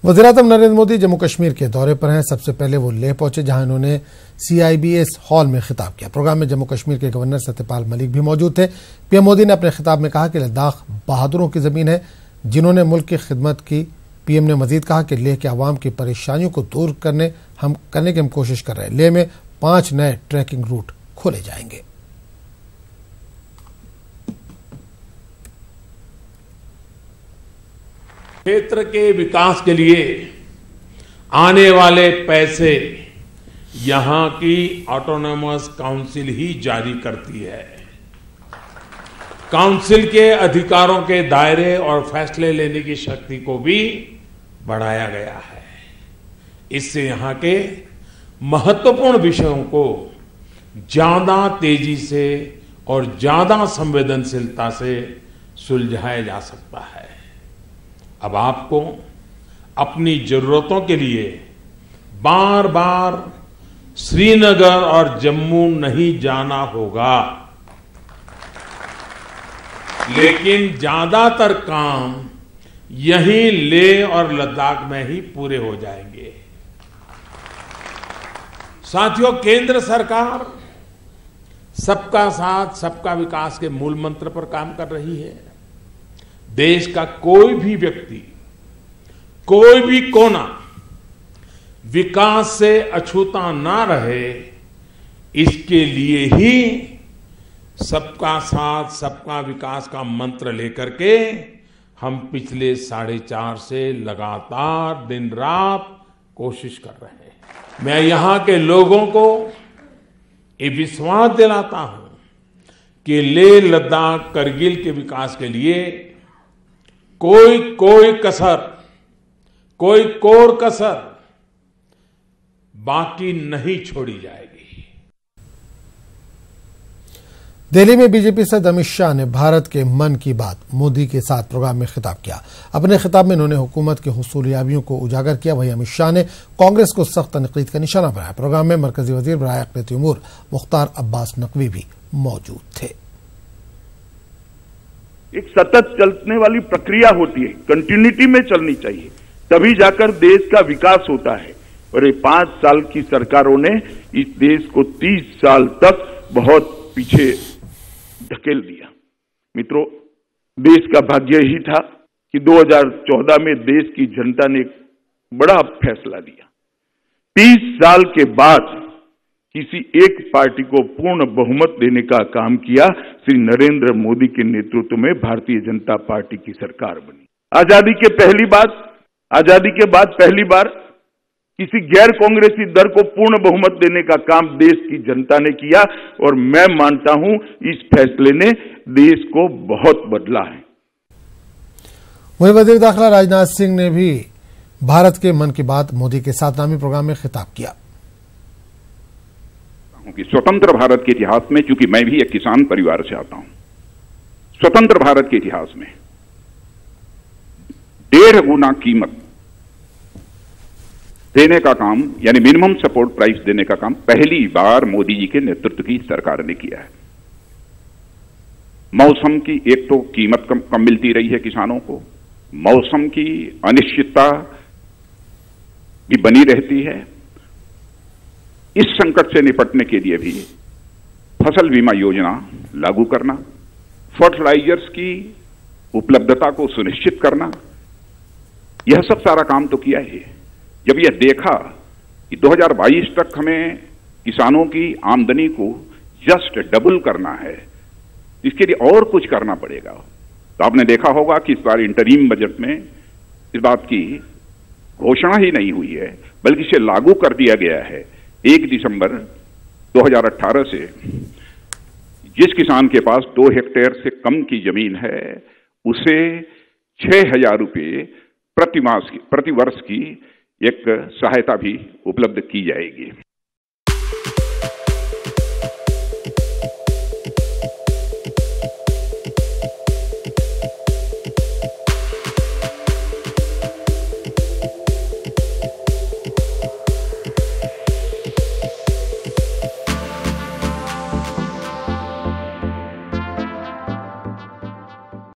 वज़ीर-ए-आज़म नरेंद्र मोदी जम्मू कश्मीर के दौरे पर हैं। सबसे पहले वो लेह पहुंचे, जहां उन्होंने CIBS हॉल में खिताब किया। प्रोग्राम में जम्मू कश्मीर के गवर्नर सत्यपाल मलिक भी मौजूद थे। पीएम मोदी ने अपने खिताब में कहा कि लद्दाख बहादुरों की जमीन है जिन्होंने मुल्क की खिदमत की। पीएम ने मजीद कहा कि लेह के अवाम की परेशानियों को दूर करने की हम कोशिश कर रहे हैं। लेह में 5 नए ट्रैकिंग रूट खोले जाएंगे। क्षेत्र के विकास के लिए आने वाले पैसे यहां की ऑटोनोमस काउंसिल ही जारी करती है। काउंसिल के अधिकारों के दायरे और फैसले लेने की शक्ति को भी बढ़ाया गया है। इससे यहां के महत्वपूर्ण विषयों को ज्यादा तेजी से और ज्यादा संवेदनशीलता से सुलझाया जा सकता है। अब आपको अपनी जरूरतों के लिए बार बार श्रीनगर और जम्मू नहीं जाना होगा, लेकिन ज्यादातर काम यहीं लेह और लद्दाख में ही पूरे हो जाएंगे। साथियों, केंद्र सरकार सबका साथ सबका विकास के मूल मंत्र पर काम कर रही है। देश का कोई भी व्यक्ति, कोई भी कोना विकास से अछूता ना रहे, इसके लिए ही सबका साथ सबका विकास का मंत्र लेकर के हम पिछले 4.5 से लगातार दिन रात कोशिश कर रहे हैं। मैं यहां के लोगों को ये विश्वास दिलाता हूं कि लेह लद्दाख करगिल के विकास के लिए कोई कोर कसर बाकी नहीं छोड़ी जाएगी। दिल्ली में बीजेपी सदस्य अमित शाह ने भारत के मन की बात मोदी के साथ प्रोग्राम में खिताब किया। अपने खिताब में उन्होंने हुकूमत की हुसूलियाबियों को उजागर किया। वहीं अमित शाह ने कांग्रेस को सख्त तनकीद का निशाना बनाया। प्रोग्राम में मरकजी वजीर बराए अक़लियती उमूर मुख्तार अब्बास नकवी भी मौजूद थे। एक सतत चलने वाली प्रक्रिया होती है, कंटिन्यूटी में चलनी चाहिए, तभी जाकर देश का विकास होता है। और ये 5 साल की सरकारों ने इस देश को 30 साल तक बहुत पीछे धकेल दिया। मित्रों, देश का भाग्य ही था कि 2014 में देश की जनता ने एक बड़ा फैसला लिया। 30 साल के बाद किसी एक पार्टी को पूर्ण बहुमत देने का काम किया। श्री नरेंद्र मोदी के नेतृत्व में भारतीय जनता पार्टी की सरकार बनी। आजादी के बाद पहली बार किसी गैर कांग्रेसी दल को पूर्ण बहुमत देने का काम देश की जनता ने किया और मैं मानता हूं इस फैसले ने देश को बहुत बदला है। वहीं वजीर दाखिला राजनाथ सिंह ने भी भारत के मन की बात मोदी के साथ नामी प्रोग्राम में खिताब किया। कि स्वतंत्र भारत के इतिहास में, चूंकि मैं भी एक किसान परिवार से आता हूं, स्वतंत्र भारत के इतिहास में 1.5 गुना कीमत देने का काम, यानी मिनिमम सपोर्ट प्राइस देने का काम पहली बार मोदी जी के नेतृत्व की सरकार ने किया है। मौसम की एक तो कीमत कम मिलती रही है किसानों को, मौसम की अनिश्चितता भी बनी रहती है। इस संकट से निपटने के लिए भी फसल बीमा योजना लागू करना, फर्टिलाइजर्स की उपलब्धता को सुनिश्चित करना, यह सब सारा काम तो किया ही। जब यह देखा कि 2022 तक हमें किसानों की आमदनी को जस्ट डबल करना है, इसके लिए और कुछ करना पड़ेगा। तो आपने देखा होगा कि इस बार इंटरिम बजट में इस बात की घोषणा ही नहीं हुई है, बल्कि इसे लागू कर दिया गया है। 1 दिसंबर 2018 से जिस किसान के पास 2 हेक्टेयर से कम की जमीन है, उसे 6,000 रुपये प्रति वर्ष की एक सहायता भी उपलब्ध की जाएगी।